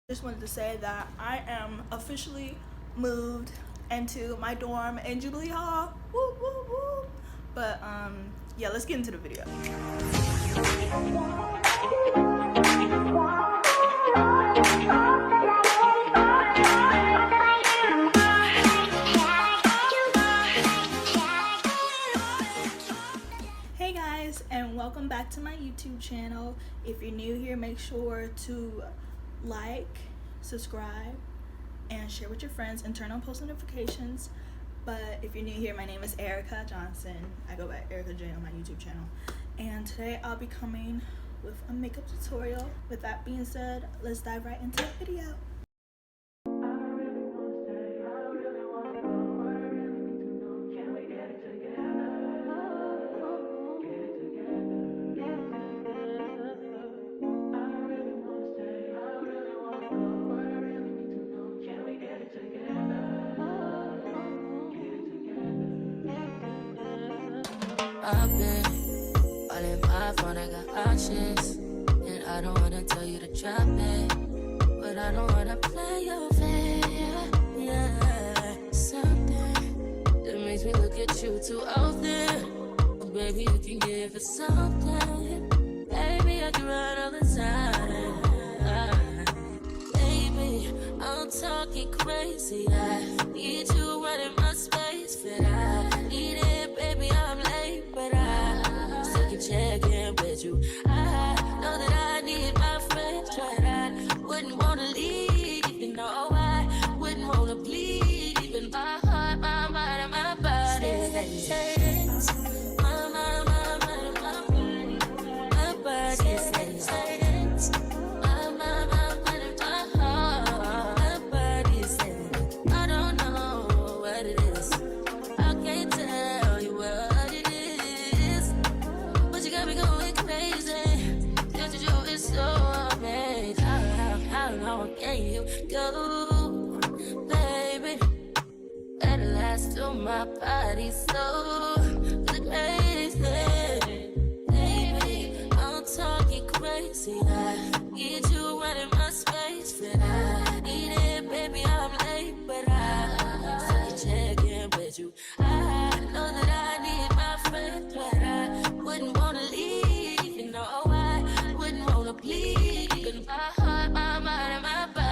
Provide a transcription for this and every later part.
Just wanted to say that I am officially moved into my dorm in Jubilee Hall. Woo, woo, woo. But yeah, let's get into the video. Hey guys, and welcome back to my YouTube channel. If you're new here, make sure to like, subscribe, and share with your friends and turn on post notifications. But if you're new here, my name is Erica Johnson. I go by Erica J on my YouTube channel, and today I'll be coming with a makeup tutorial. With that being said, let's dive right into the video. I've been all in my phone, I got options, and I don't wanna tell you to drop it, but I don't wanna play your fair. Yeah, something that makes me look at you too often. Baby, you can give it something. Baby, I can run all the time. Baby, I'm talking crazy. I need you running my space, but I need it, baby. I'm late, but I still can check in with you. I know that I need my friends, but I wouldn't wanna leave. You know, I wouldn't wanna bleed. Even my heart, my mind, and my body. My body says go, baby. At last, to my body so crazy. Baby, I'm talking crazy. I need you running my space, but I need it, baby. I'm late, but I still check in with you. I know that I need my friend, but I wouldn't wanna leave. You know, I wouldn't wanna bleed. Even my heart, my mind, and my body.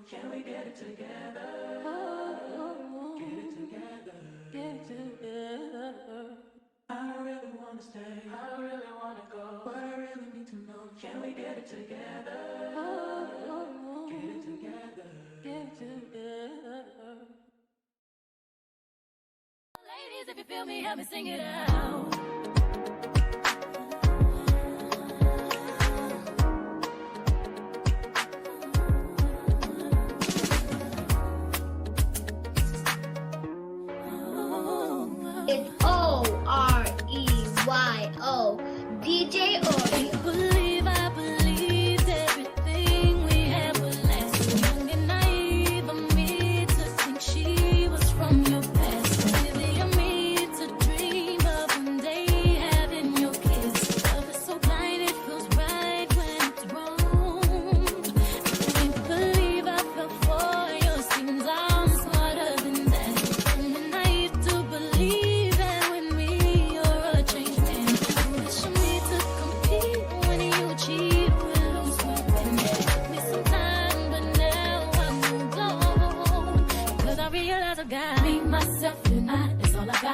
Can we get it together? Get it together. Get it together. I really wanna stay. I really wanna go. But I really need to know. Can we get it together? Get it together. Get it together. Ladies, if you feel me, help me sing it out. It's O-R-E-Y-O. DJ Ori. I believed everything we had was last. Young and naive of me to think she was from your past. Worthy of me to dream of one day having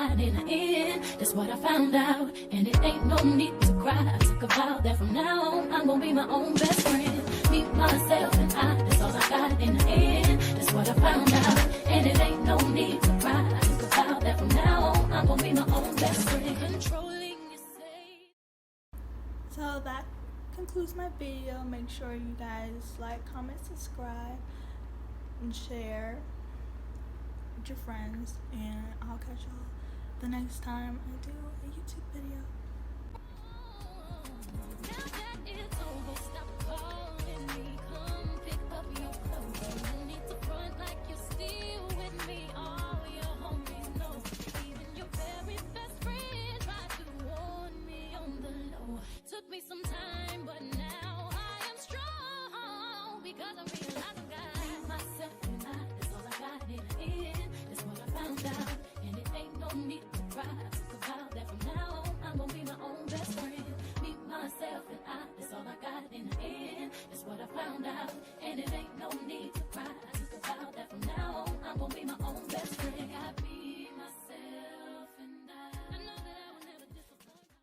God in the end. That's what I found out, and it ain't no need to cry. I took a vow that from now on I'm gonna be my own best friend. Me, myself, and I. That's all I got in the end. That's what I found out, and it ain't no need to cry. I took a vow that from now on I'm gonna be my own best friend. Controlling your say. So that concludes my video. Make sure you guys like, comment, subscribe, and share with your friends, and I'll catch y'all the next time I do a YouTube video. Now that it's over, stop calling me. Come pick up your clothes. No need to front like you're still with me. All your homies know. Even your very best friend tried to warn me on the low. Took me some time, but now I am strong because I realize I'm